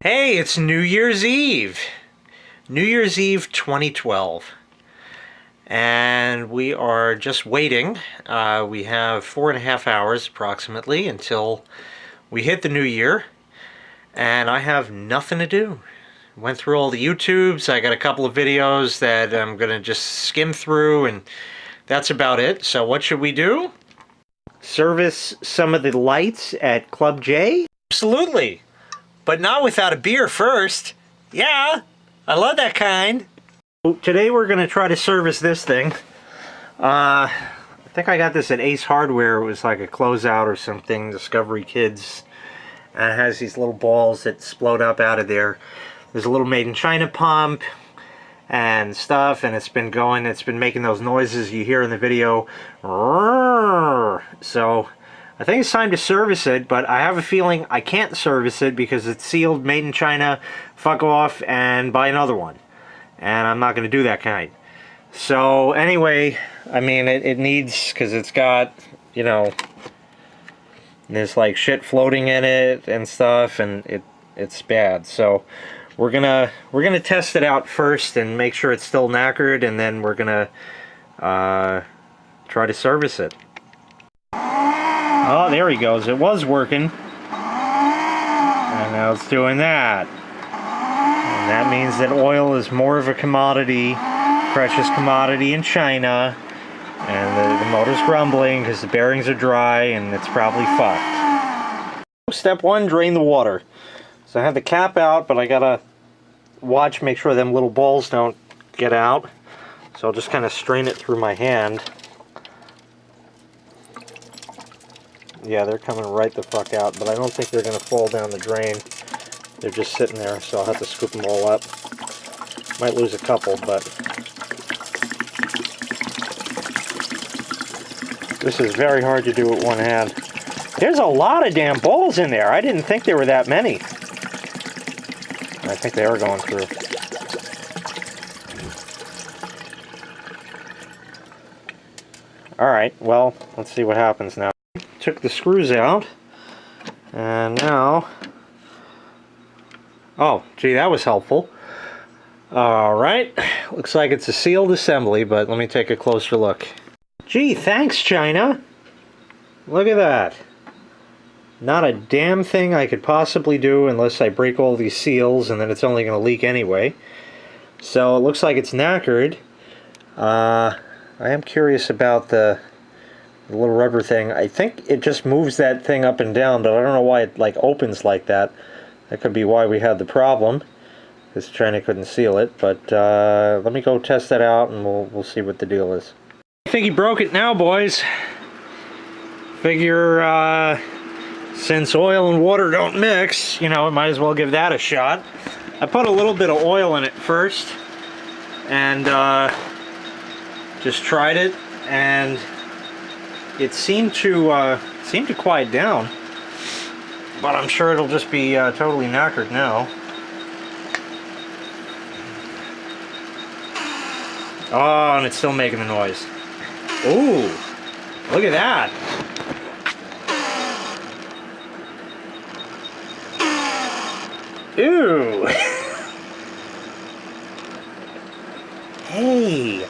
Hey, it's New Year's Eve. New Year's Eve 2012. And we are just waiting. We have 4.5 hours approximately until we hit the new year. And I have nothing to do. Went through all the YouTubes. I got a couple of videos that I'm going to just skim through, and that's about it. So what should we do? Service some of the lights at Club J? Absolutely. But not without a beer first. Yeah, I love that kind. Today we're going to try to service this thing. I think I got this at Ace Hardware. It was like a closeout or something, Discovery Kids. And it has these little balls that explode up out of there. There's a little Made in China pump and stuff, and it's been making those noises you hear in the video. So I think it's time to service it, but I have a feeling I can't service it because it's sealed, made in China, fuck off, and buy another one. And I'm not going to do that kind. So anyway, I mean, it needs, because it's got, you know, there's like shit floating in it and stuff, and it's bad. So we're gonna test it out first and make sure it's still knackered, and then we're gonna try to service it. Oh, there he goes. It was working. And now it's doing that. And that means that oil is more of a commodity, precious commodity in China. And the motor's grumbling because the bearings are dry and it's probably fucked. Step one, drain the water. So I have the cap out, but I gotta watch, make sure them little balls don't get out. So I'll just kind of strain it through my hand. Yeah, they're coming right the fuck out, but I don't think they're going to fall down the drain. They're just sitting there, so I'll have to scoop them all up. Might lose a couple, but this is very hard to do with one hand. There's a lot of damn balls in there. I didn't think there were that many. I think they are going through. Alright, well, let's see what happens now. Took the screws out, and now, oh gee, that was helpful. Alright, looks like it's a sealed assembly, but let me take a closer look. Gee, thanks China. Look at that. Not a damn thing I could possibly do unless I break all these seals, and then it's only going to leak anyway. So it looks like it's knackered. I am curious about the little rubber thing. I think it just moves that thing up and down, but I don't know why it like opens like that. That could be why we had the problem, because China couldn't seal it. But let me go test that out, and we'll see what the deal is. I think he broke it now, boys. Figure since oil and water don't mix, you know, might as well give that a shot. I put a little bit of oil in it first, and just tried it, and it seemed to quiet down, but I'm sure it'll just be totally knackered now. Oh, and it's still making the noise. Ooh, look at that. Ooh. Hey,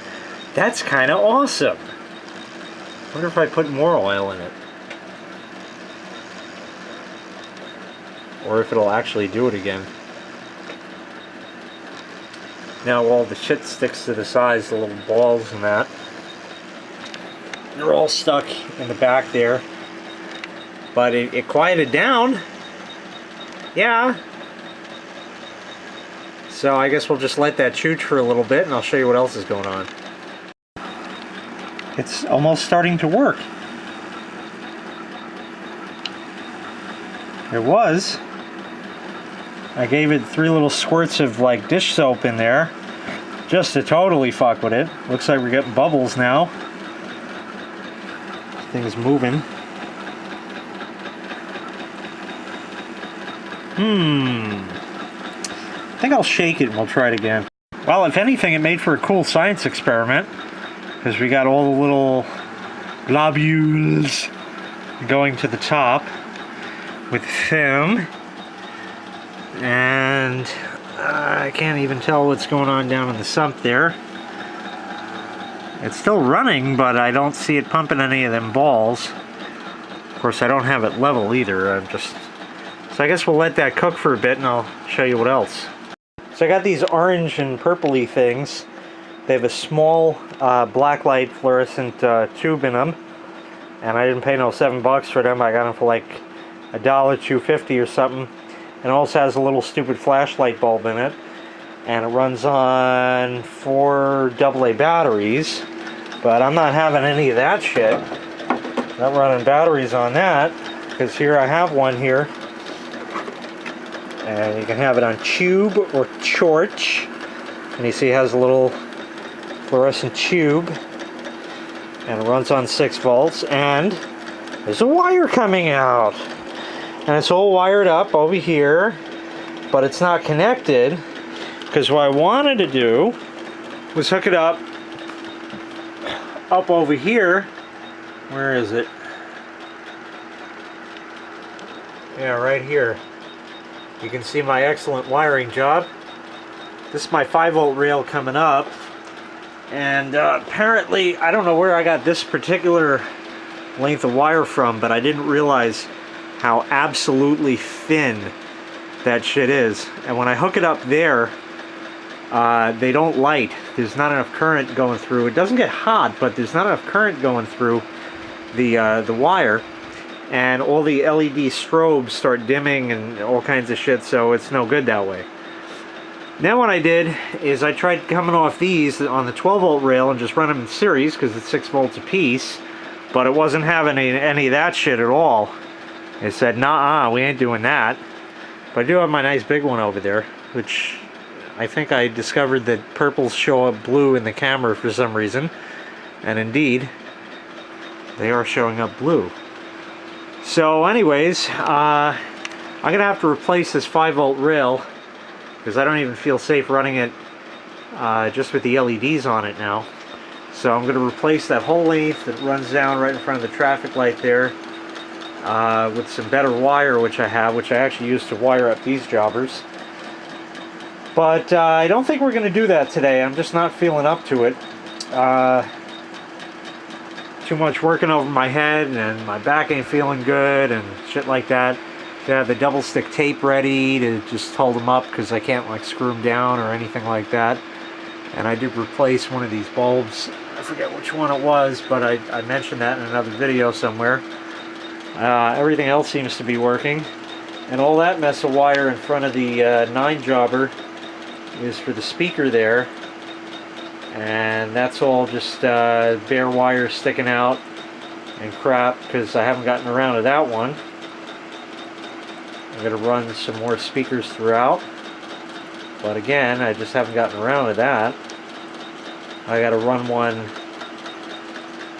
that's kind of awesome. Wonder if I put more oil in it, or if it'll actually do it again. Now all the shit sticks to the sides, the little balls and that. They're all stuck in the back there. But it quieted down. Yeah. So I guess we'll just let that chooch for a little bit, and I'll show you what else is going on. It's almost starting to work. It was. I gave it 3 little squirts of like dish soap in there just to totally fuck with it. Looks like we're getting bubbles now. Thing's moving. I think I'll shake it and we'll try it again. Well, if anything, it made for a cool science experiment, because we got all the little globules going to the top with film. And I can't even tell what's going on down in the sump there. It's still running, but I don't see it pumping any of them balls. Of course, I don't have it level either. So I guess we'll let that cook for a bit and I'll show you what else. So I got these orange and purpley things. They have a small black light fluorescent tube in them. And I didn't pay no $7 for them. I got them for like $1.250 or something. And it also has a little stupid flashlight bulb in it. And it runs on 4 AA batteries. But I'm not having any of that shit. Not running batteries on that. Because here I have one here. And you can have it on tube or torch. And you see it has a little fluorescent tube. And it runs on 6 volts. And there's a wire coming out. And it's all wired up over here. But it's not connected. Because what I wanted to do was hook it up over here. Where is it? Yeah, right here. You can see my excellent wiring job. This is my 5-volt rail coming up. And apparently, I don't know where I got this particular length of wire from, but I didn't realize how absolutely thin that shit is. And when I hook it up there, they don't light. There's not enough current going through. It doesn't get hot, but there's not enough current going through the wire. And all the LED strobes start dimming and all kinds of shit, so it's no good that way. Now what I did is I tried coming off these on the 12-volt rail and just run them in series because it's 6 volts a piece, but it wasn't having any of that shit at all. It said, nah, we ain't doing that. But I do have my nice big one over there, which I think I discovered that purples show up blue in the camera for some reason. And indeed, they are showing up blue. So anyways, I'm going to have to replace this 5-volt rail because I don't even feel safe running it just with the LEDs on it now. So I'm going to replace that whole length that runs down right in front of the traffic light there with some better wire which I actually used to wire up these jobbers. But I don't think we're going to do that today. I'm just not feeling up to it. Too much working over my head and my back ain't feeling good and shit like that. I have the double stick tape ready to just hold them up because I can't like screw them down or anything like that. And I did replace one of these bulbs. I forget which one it was, but I mentioned that in another video somewhere. Everything else seems to be working. And all that mess of wire in front of the 9 jobber is for the speaker there. And that's all just bare wire sticking out and crap because I haven't gotten around to that one. I'm going to run some more speakers throughout, but again I just haven't gotten around to that. I got to run one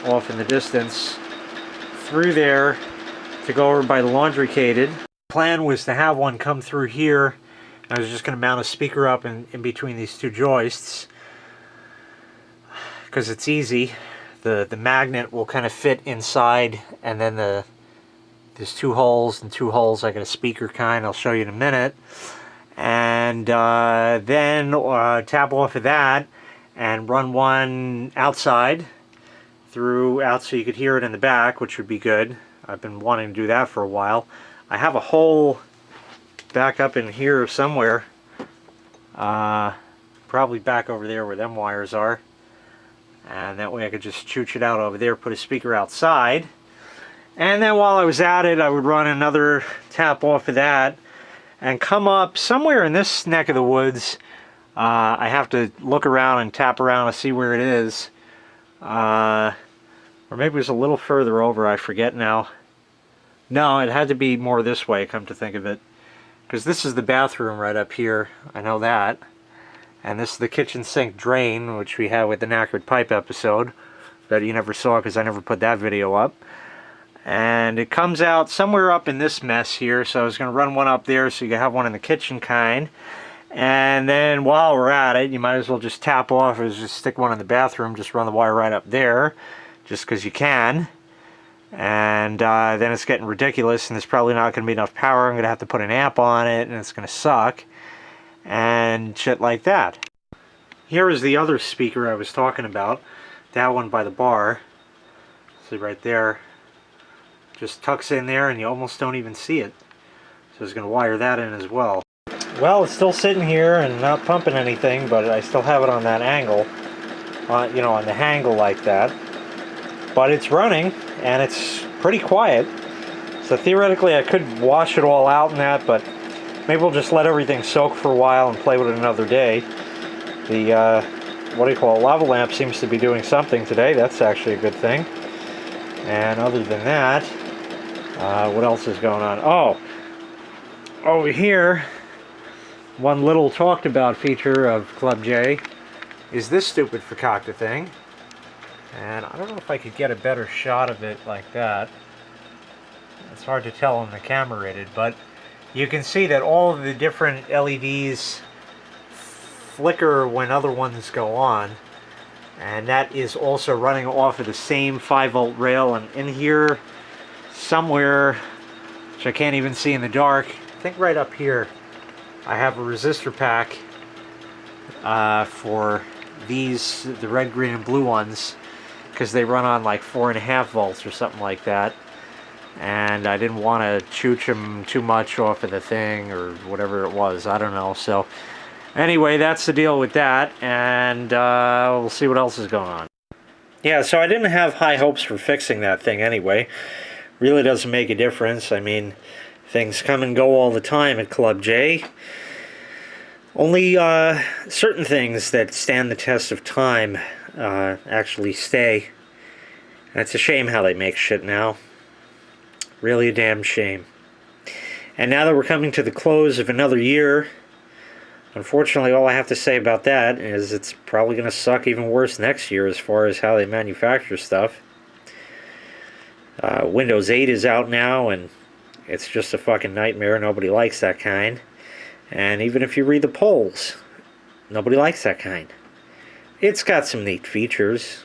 off in the distance through there to go over by the laundry cated. The plan was to have one come through here. I was just going to mount a speaker up in between these 2 joists. Because it's easy. The magnet will kind of fit inside, and then there's 2 holes and 2 holes like a speaker kind. I'll show you in a minute. And then tap off of that and run one outside throughout so you could hear it in the back, which would be good. I've been wanting to do that for a while. I have a hole back up in here somewhere. Probably back over there where them wires are. And that way I could just chooch it out over there, put a speaker outside. And then while I was at it, I would run another tap off of that and come up somewhere in this neck of the woods. I have to look around and tap around to see where it is. Or maybe it was a little further over, I forget now. No, it had to be more this way, come to think of it. Because this is the bathroom right up here, I know that. And this is the kitchen sink drain, which we had with the knackered pipe episode that you never saw because I never put that video up. And it comes out somewhere up in this mess here, so I was going to run one up there so you can have one in the kitchen kind. And then while we're at it, you might as well just tap off or just stick one in the bathroom, just run the wire right up there, just because you can. And then it's getting ridiculous, and there's probably not going to be enough power. I'm going to have to put an amp on it, and it's going to suck, and shit like that. Here is the other speaker I was talking about. That one by the bar. See right there. Just tucks in there, and you almost don't even see it. So I was going to wire that in as well. Well, it's still sitting here and not pumping anything, but I still have it on that angle. You know, on the angle like that. But it's running, and it's pretty quiet. So theoretically I could wash it all out and that, but maybe we'll just let everything soak for a while and play with it another day. The, what do you call it, lava lamp seems to be doing something today. That's actually a good thing. And other than that, what else is going on? Oh, over here, one little talked about feature of Club J is this stupid fakakta thing. And I don't know if I could get a better shot of it like that. It's hard to tell on the camera rated, but you can see that all of the different LEDs flicker when other ones go on. And that is also running off of the same 5-volt rail. And in here, somewhere, which I can't even see in the dark, I think right up here, I have a resistor pack for these, the red, green, and blue ones, because they run on like 4.5 volts or something like that, and I didn't want to chooch them too much off of the thing or whatever it was. I don't know. So anyway, that's the deal with that, and we'll see what else is going on. Yeah, so I didn't have high hopes for fixing that thing anyway. Really doesn't make a difference. I mean, things come and go all the time at Club J. Only certain things that stand the test of time actually stay. And it's a shame how they make shit now. Really a damn shame. And now that we're coming to the close of another year, unfortunately all I have to say about that is it's probably going to suck even worse next year as far as how they manufacture stuff. Windows 8 is out now, and it's just a fucking nightmare. Nobody likes that kind. And even if you read the polls, nobody likes that kind. It's got some neat features.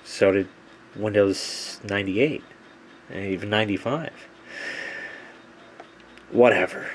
So did Windows 98. And even 95. Whatever.